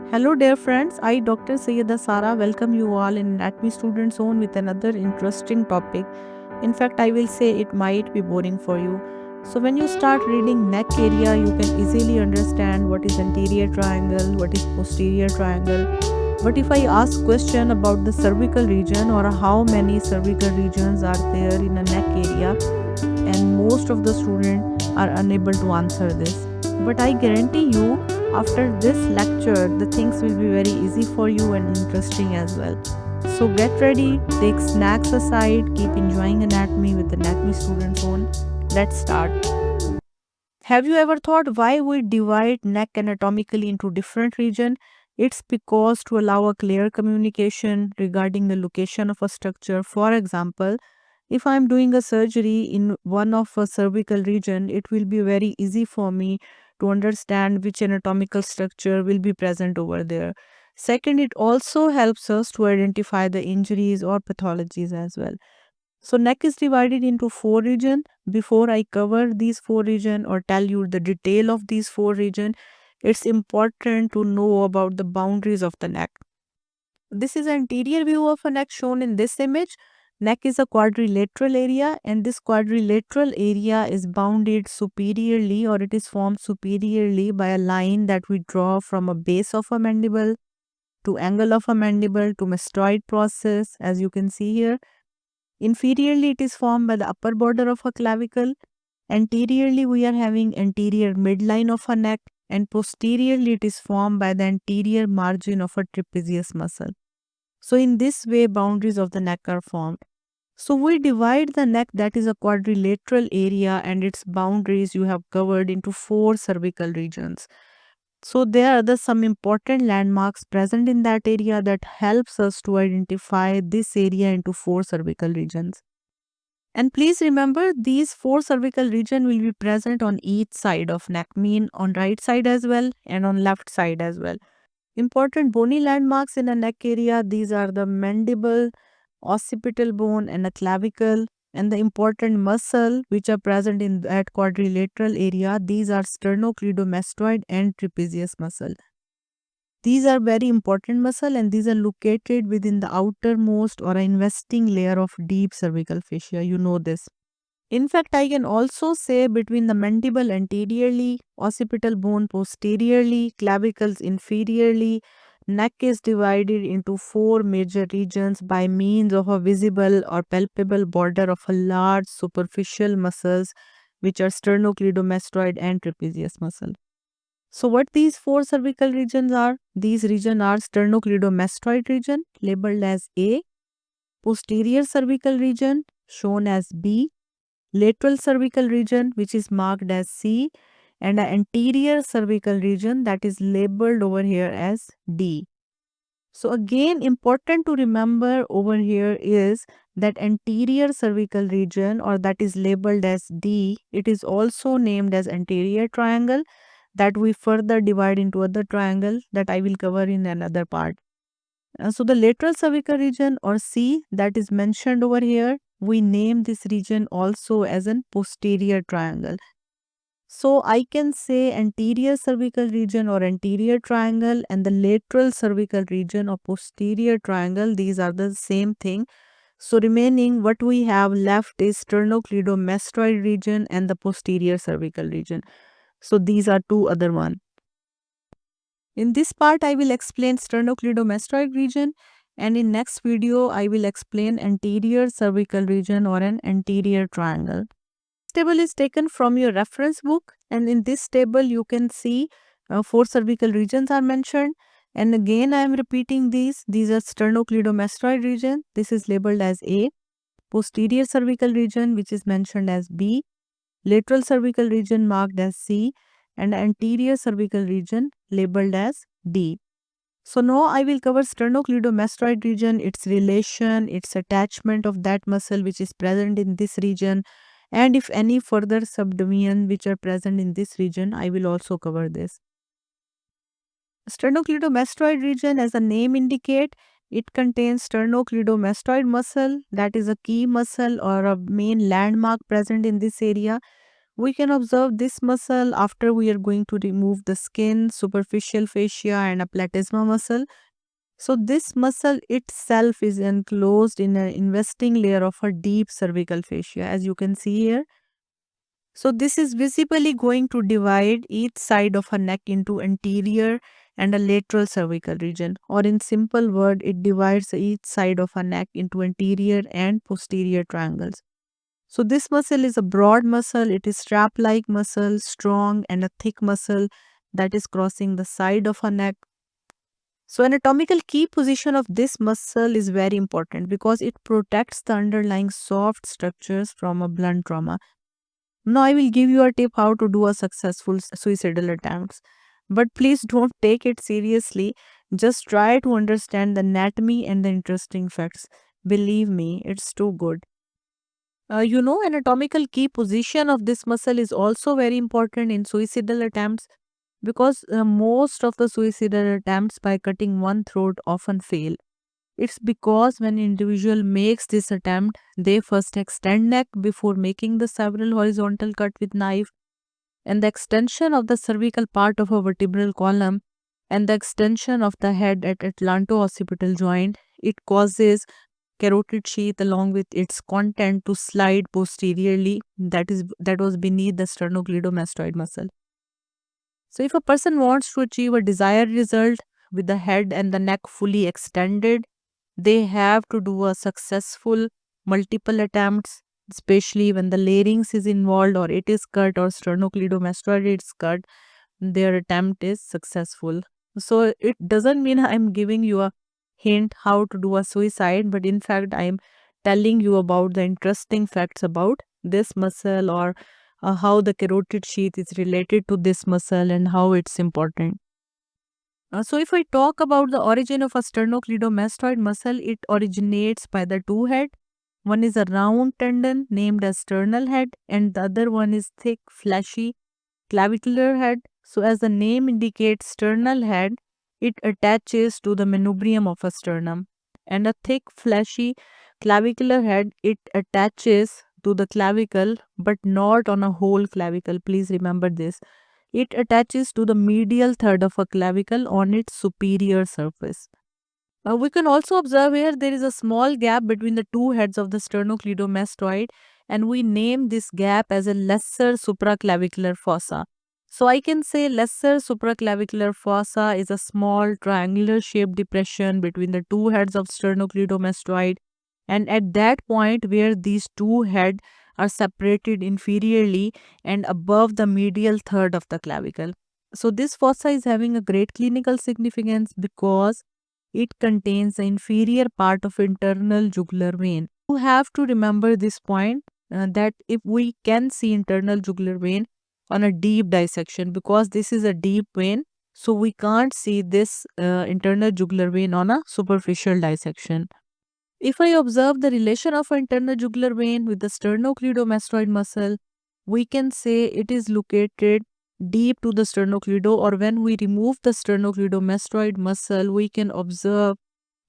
Hello, dear friends. I, Dr. Sayyida Sara, welcome you all in Anatomy Student Zone with another interesting topic. In fact, I will say it might be boring for you. So, when you start reading neck area, you can easily understand what is anterior triangle, what is posterior triangle. But if I ask question about the cervical region or how many cervical regions are there in a neck area, and most of the students are unable to answer this. But I guarantee you, after this lecture, the things will be very easy for you and interesting as well. So get ready, take snacks aside, keep enjoying anatomy with Anatomy Student Zone. Let's start. Have you ever thought why we divide neck anatomically into different regions? It's because to allow a clear communication regarding the location of a structure. For example, if I'm doing a surgery in one of a cervical region, it will be very easy for me to understand which anatomical structure will be present over there. Second, it also helps us to identify the injuries or pathologies as well. So neck is divided into four regions. Before I cover these four regions or tell you the detail of these four regions, it's important to know about the boundaries of the neck. This is an anterior view of a neck shown in this image. Neck is a quadrilateral area and this quadrilateral area is bounded superiorly or it is formed superiorly by a line that we draw from a base of a mandible to angle of a mandible to mastoid process as you can see here. Inferiorly, it is formed by the upper border of a clavicle. Anteriorly, we are having anterior midline of a neck, and posteriorly, it is formed by the anterior margin of a trapezius muscle. So, in this way, boundaries of the neck are formed. So, we divide the neck that is a quadrilateral area and its boundaries you have covered into four cervical regions. So there are some important landmarks present in that area that helps us to identify this area into four cervical regions. And please remember these four cervical region will be present on each side of neck, mean on right side as well and on left side as well. Important bony landmarks in a neck area, these are the mandible, occipital bone and a clavicle, and the important muscle which are present in that quadrilateral area, these are sternocleidomastoid and trapezius muscle. These are very important muscle and these are located within the outermost or investing layer of deep cervical fascia. You know this. In fact, I can also say between the mandible anteriorly, occipital bone posteriorly, clavicles inferiorly, neck is divided into four major regions by means of a visible or palpable border of a large superficial muscles which are sternocleidomastoid and trapezius muscle. So what these four cervical regions are? These regions are sternocleidomastoid region labeled as A, posterior cervical region shown as B, lateral cervical region which is marked as C, and an anterior cervical region that is labeled over here as D. So again important to remember over here is that anterior cervical region or that is labeled as D, it is also named as anterior triangle that we further divide into other triangle that I will cover in another part. So the lateral cervical region or C that is mentioned over here, we name this region also as an posterior triangle. So I can say anterior cervical region or anterior triangle and the lateral cervical region or posterior triangle, these are the same thing. So remaining what we have left is sternocleidomastoid region and the posterior cervical region. So these are two other one. In this part, I will explain sternocleidomastoid region and in next video, I will explain anterior cervical region or an anterior triangle. This table is taken from your reference book and in this table, you can see four cervical regions are mentioned. And again, I am repeating these. These are sternocleidomastoid region. This is labeled as A. Posterior cervical region, which is mentioned as B. Lateral cervical region marked as C and anterior cervical region labeled as D. So now I will cover sternocleidomastoid region, its relation, its attachment of that muscle which is present in this region, and if any further subdomain which are present in this region, I will also cover this. Sternocleidomastoid region, as the name indicate, it contains sternocleidomastoid muscle that is a key muscle or a main landmark present in this area. We can observe this muscle after we are going to remove the skin, superficial fascia, and a platysma muscle. So, this muscle itself is enclosed in an investing layer of a deep cervical fascia, as you can see here. So, this is visibly going to divide each side of a neck into anterior and a lateral cervical region, or in simple word, it divides each side of a neck into anterior and posterior triangles. So this muscle is a broad muscle, it is strap-like muscle, strong and a thick muscle that is crossing the side of a neck. So anatomical key position of this muscle is very important because it protects the underlying soft structures from a blunt trauma. Now I will give you a tip how to do a successful suicidal attempts. But please don't take it seriously. Just try to understand the anatomy and the interesting facts. Believe me, it's too good. Anatomical key position of this muscle is also very important in suicidal attempts because most of the suicidal attempts by cutting one throat often fail. It's because when individual makes this attempt, they first extend neck before making the several horizontal cut with knife, and the extension of the cervical part of a vertebral column and the extension of the head at atlanto-occipital joint, it causes carotid sheath along with its content to slide posteriorly, that was beneath the sternocleidomastoid muscle. So if a person wants to achieve a desired result with the head and the neck fully extended, they have to do a successful multiple attempts, especially when the larynx is involved or it is cut or sternocleidomastoid is cut, their attempt is successful. So it doesn't mean I'm giving you a hint how to do a suicide, but in fact, I'm telling you about the interesting facts about this muscle, or how the carotid sheath is related to this muscle and how it's important. So, if I talk about the origin of a sternocleidomastoid muscle, it originates by the two head. One is a round tendon named as sternal head, and the other one is thick, fleshy clavicular head. So, as the name indicates, sternal head, it attaches to the manubrium of a sternum, and a thick, fleshy clavicular head, it attaches to the clavicle, but not on a whole clavicle. Please remember this. It attaches to the medial third of a clavicle on its superior surface. We can also observe here there is a small gap between the two heads of the sternocleidomastoid, and we name this gap as a lesser supraclavicular fossa. So I can say lesser supraclavicular fossa is a small triangular shaped depression between the two heads of sternocleidomastoid, and at that point where these two heads are separated inferiorly and above the medial third of the clavicle. So this fossa is having a great clinical significance because it contains the inferior part of internal jugular vein. You have to remember this point, that if we can see internal jugular vein on a deep dissection, because this is a deep vein, so we can't see this internal jugular vein on a superficial dissection. If I observe the relation of internal jugular vein with the sternocleidomastoid muscle, we can say it is located deep to the sternocleido, or when we remove the sternocleidomastoid muscle, we can observe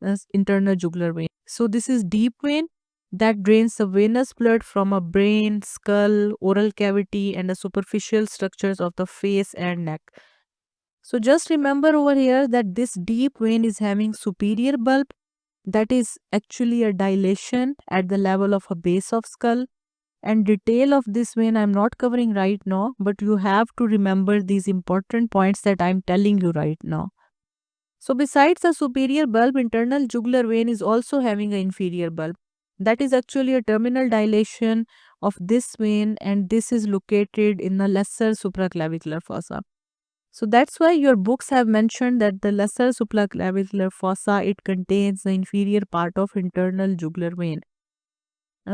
as internal jugular vein. So this is deep vein that drains the venous blood from a brain, skull, oral cavity, and the superficial structures of the face and neck. So just remember over here that this deep vein is having superior bulb, that is actually a dilation at the level of a base of skull, and detail of this vein I'm not covering right now, but you have to remember these important points that I'm telling you right now. So besides the superior bulb, internal jugular vein is also having an inferior bulb. That is actually a terminal dilation of this vein, and this is located in the lesser supraclavicular fossa. So that's why your books have mentioned that the lesser supraclavicular fossa, it contains the inferior part of internal jugular vein.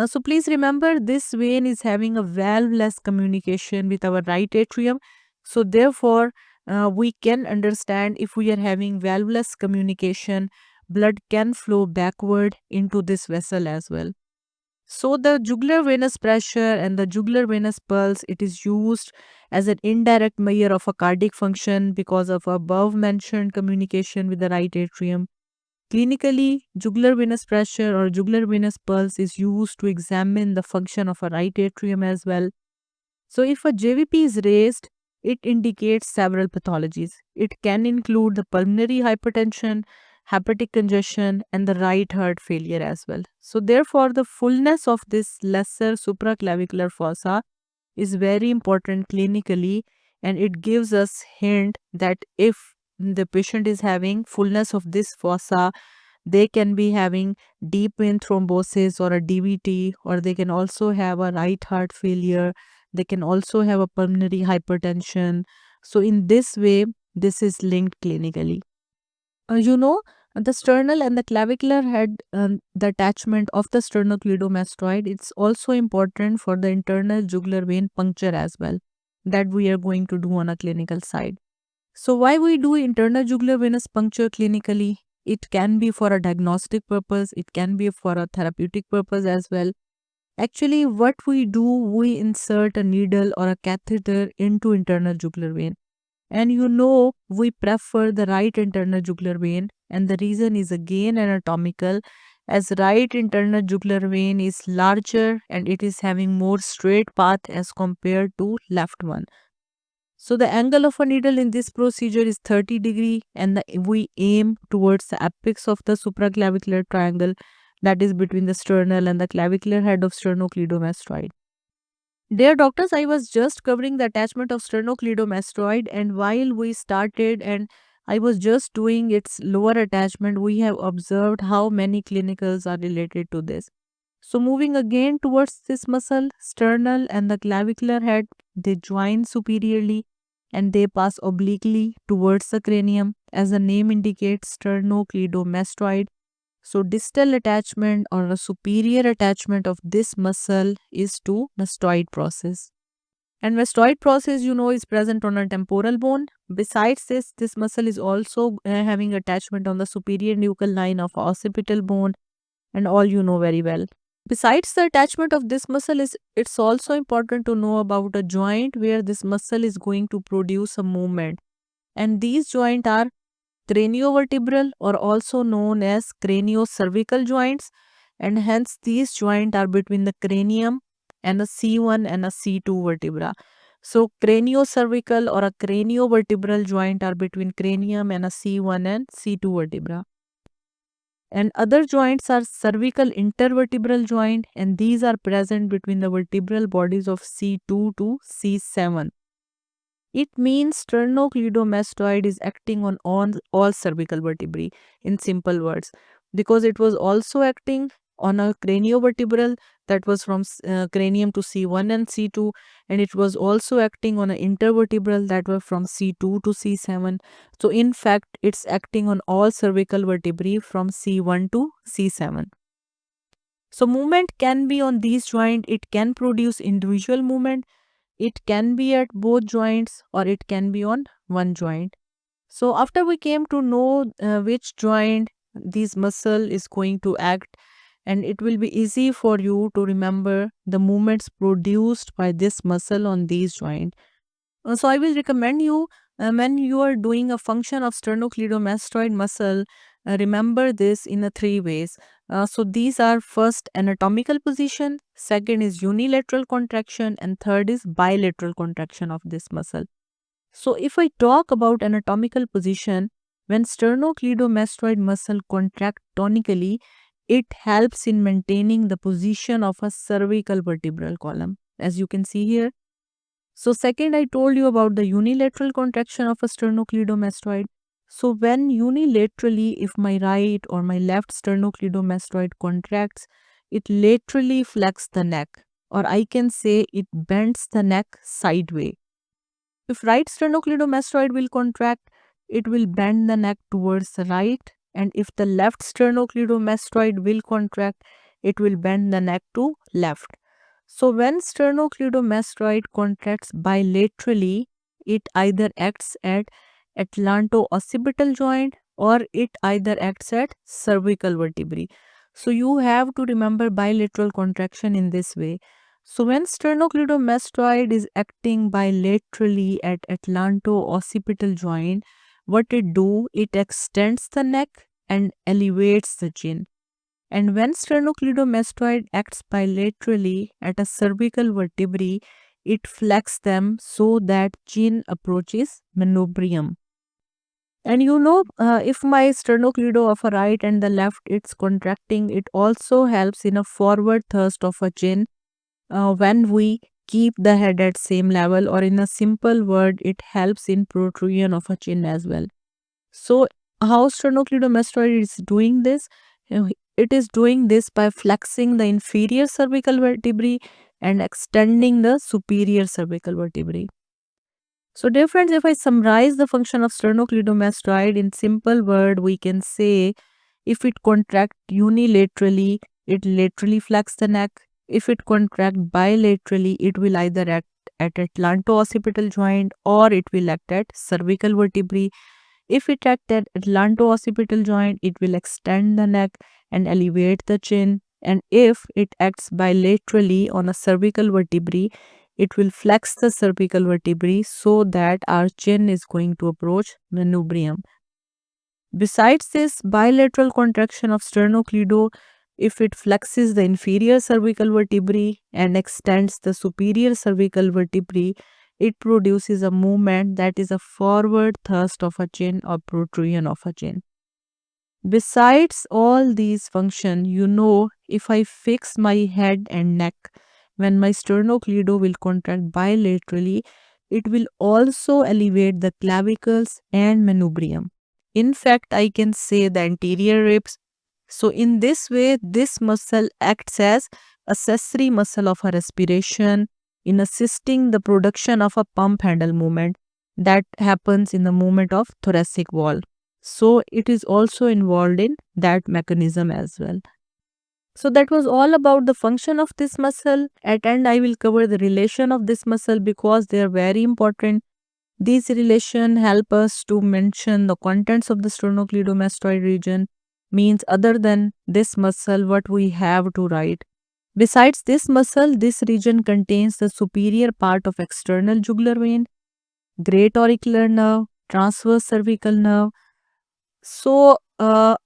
So please remember this vein is having a valveless communication with our right atrium. So therefore, we can understand if we are having valveless communication, blood can flow backward into this vessel as well. So the jugular venous pressure and the jugular venous pulse, it is used as an indirect measure of a cardiac function because of above mentioned communication with the right atrium. Clinically, jugular venous pressure or jugular venous pulse is used to examine the function of a right atrium as well. So if a JVP is raised, it indicates several pathologies. It can include the pulmonary hypertension, hepatic congestion, and the right heart failure as well. So therefore, the fullness of this lesser supraclavicular fossa is very important clinically, and it gives us hint that if the patient is having fullness of this fossa, they can be having deep vein thrombosis or a DVT, or they can also have a right heart failure. They can also have a pulmonary hypertension. So, in this way, this is linked clinically. You know, the sternal and the clavicular head, the attachment of the sternocleidomastoid, it's also important for the internal jugular vein puncture as well, that we are going to do on a clinical side. So why we do internal jugular venous puncture clinically? It can be for a diagnostic purpose, it can be for a therapeutic purpose as well. Actually, what we do, we insert a needle or a catheter into internal jugular vein. And we prefer the right internal jugular vein, and the reason is again anatomical, as right internal jugular vein is larger and it is having more straight path as compared to left one. So the angle of a needle in this procedure is 30 degree, and we aim towards the apex of the supraclavicular triangle, that is between the sternal and the clavicular head of sternocleidomastoid. Dear doctors, I was just covering the attachment of sternocleidomastoid, and while we started and I was just doing its lower attachment, we have observed how many clinicals are related to this. So moving again towards this muscle, sternal and the clavicular head, they join superiorly and they pass obliquely towards the cranium. As the name indicates, sternocleidomastoid. So distal attachment or a superior attachment of this muscle is to mastoid process. And mastoid process, is present on a temporal bone. Besides this, this muscle is also having attachment on the superior nuchal line of occipital bone, and all you know very well. Besides the attachment of this muscle, it's also important to know about a joint where this muscle is going to produce a movement. And these joints are craniovertebral or also known as craniocervical joints, and hence these joints are between the cranium and a C1 and a C2 vertebra. So craniocervical or a craniovertebral joint are between cranium and a C1 and C2 vertebra. And other joints are cervical intervertebral joint, and these are present between the vertebral bodies of C2 to C7. It means sternocleidomastoid is acting on all cervical vertebrae, in simple words, because it was also acting on a craniovertebral, that was from cranium to C1 and C2, and it was also acting on an intervertebral, that were from C2 to C7. So in fact, it's acting on all cervical vertebrae from C1 to C7. So movement can be on these joints, it can produce individual movement, it can be at both joints or it can be on one joint. So after we came to know which joint this muscle is going to act, and it will be easy for you to remember the movements produced by this muscle on these joints. So I will recommend you, when you are doing a function of sternocleidomastoid muscle, remember this in a three ways. So these are: first, anatomical position, second is unilateral contraction, and third is bilateral contraction of this muscle. So if I talk about anatomical position, when sternocleidomastoid muscle contract tonically, it helps in maintaining the position of a cervical vertebral column, as you can see here. So second, I told you about the unilateral contraction of a sternocleidomastoid. So when unilaterally, if my right or my left sternocleidomastoid contracts, it laterally flexes the neck, or I can say it bends the neck sideways. If right sternocleidomastoid will contract, it will bend the neck towards the right, and if the left sternocleidomastoid will contract, it will bend the neck to left. So when sternocleidomastoid contracts bilaterally, it either acts at atlanto-occipital joint or it either acts at cervical vertebrae. So you have to remember bilateral contraction in this way. So when sternocleidomastoid is acting bilaterally at atlanto-occipital joint, what it do? It extends the neck and elevates the chin. And when sternocleidomastoid acts bilaterally at a cervical vertebrae, it flexes them so that chin approaches manubrium. And if my sternocleido of a right and the left it's contracting, it also helps in a forward thrust of a chin when we keep the head at same level, or in a simple word, it helps in protrusion of a chin as well. So how sternocleidomastoid is doing this? It is doing this by flexing the inferior cervical vertebrae and extending the superior cervical vertebrae. So dear friends, if I summarize the function of sternocleidomastoid in simple word, we can say if it contract unilaterally, it laterally flex the neck. If it contract bilaterally, it will either act at atlanto-occipital joint or it will act at cervical vertebrae. If it acts at atlanto-occipital joint, it will extend the neck and elevate the chin. And if it acts bilaterally on a cervical vertebrae, it will flex the cervical vertebrae so that our chin is going to approach manubrium. Besides this bilateral contraction of sternocleido, if it flexes the inferior cervical vertebrae and extends the superior cervical vertebrae, it produces a movement that is a forward thrust of a chin or protrusion of a chin. Besides all these functions, if I fix my head and neck, when my sternocleido will contract bilaterally, it will also elevate the clavicles and manubrium. In fact, I can say the anterior ribs. So in this way, this muscle acts as accessory muscle of a respiration in assisting the production of a pump handle movement that happens in the movement of thoracic wall. So it is also involved in that mechanism as well. So that was all about the function of this muscle. At end, I will cover the relation of this muscle because they are very important. These relations help us to mention the contents of the sternocleidomastoid region, means other than this muscle what we have to write. Besides this muscle, this region contains the superior part of external jugular vein, great auricular nerve, transverse cervical nerve. So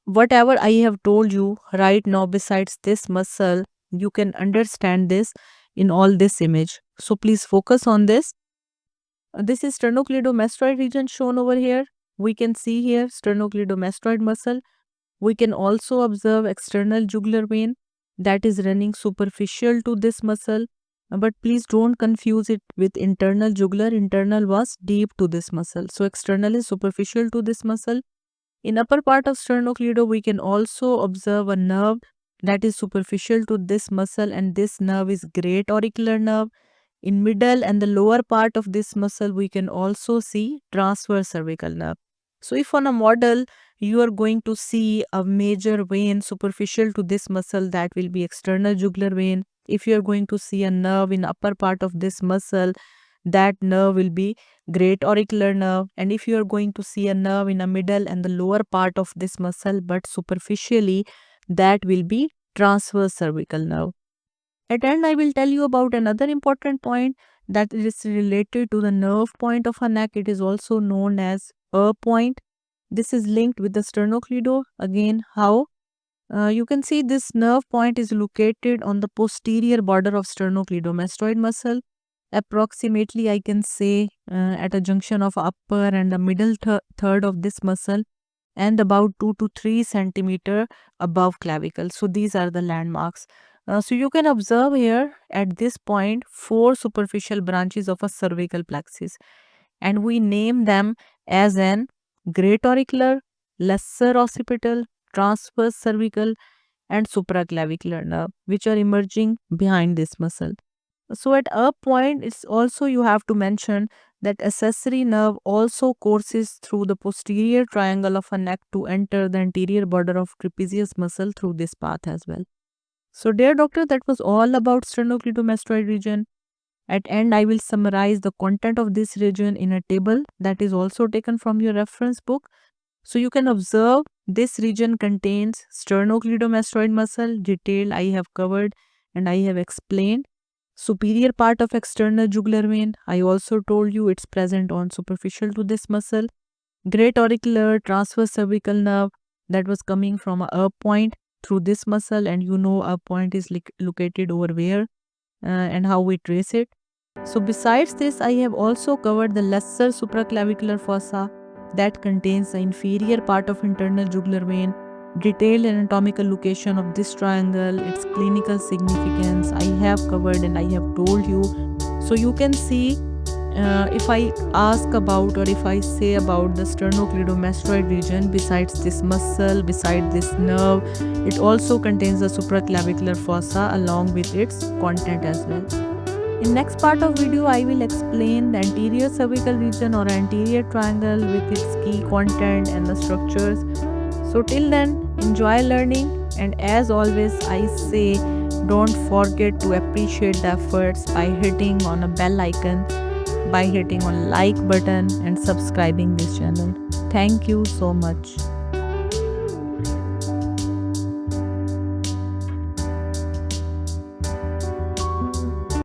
whatever I have told you right now besides this muscle, you can understand this in all this image. So please focus on this. This is sternocleidomastoid region shown over here. We can see here sternocleidomastoid muscle. We can also observe external jugular vein that is running superficial to this muscle. But please don't confuse it with internal jugular. Internal was deep to this muscle. So external is superficial to this muscle. In upper part of sternocleido, we can also observe a nerve that is superficial to this muscle, and this nerve is great auricular nerve. In middle and the lower part of this muscle, we can also see transverse cervical nerve. So if on a model, you are going to see a major vein superficial to this muscle, that will be external jugular vein. If you are going to see a nerve in upper part of this muscle, that nerve will be great auricular nerve. And if you are going to see a nerve in the middle and the lower part of this muscle but superficially, that will be transverse cervical nerve. At end, I will tell you about another important point that is related to the nerve point of a neck. It is also known as a point. This is linked with the sternocleido. Again, how? You can see this nerve point is located on the posterior border of sternocleidomastoid muscle. Approximately, I can say at a junction of upper and the middle third of this muscle, and about 2 to 3 centimeter above clavicle. So these are the landmarks. So you can observe here at this point 4 superficial branches of a cervical plexus, and we name them as an great auricular, lesser occipital, transverse cervical, and supraclavicular nerve, which are emerging behind this muscle. So at a point, it's also you have to mention that accessory nerve also courses through the posterior triangle of a neck to enter the anterior border of trapezius muscle through this path as well. So dear doctor, that was all about sternocleidomastoid region. At end, I will summarize the content of this region in a table that is also taken from your reference book. So you can observe this region contains sternocleidomastoid muscle, detailed I have covered and I have explained. Superior part of external jugular vein, I also told you it's present on superficial to this muscle. Great auricular transverse cervical nerve that was coming from a point through this muscle, and a point is located over where and how we trace it. So besides this, I have also covered the lesser supraclavicular fossa that contains the inferior part of internal jugular vein, detailed anatomical location of this triangle, its clinical significance I have covered and I have told you. So you can see, if I ask about or if I say about the sternocleidomastoid region, besides this muscle, beside this nerve, it also contains the supraclavicular fossa along with its content as well. In next part of video, I will explain the anterior cervical region or anterior triangle with its key content and the structures. So till then, enjoy learning, and as always I say, don't forget to appreciate the efforts by hitting on a bell icon, by hitting on like button and subscribing this channel. Thank you so much.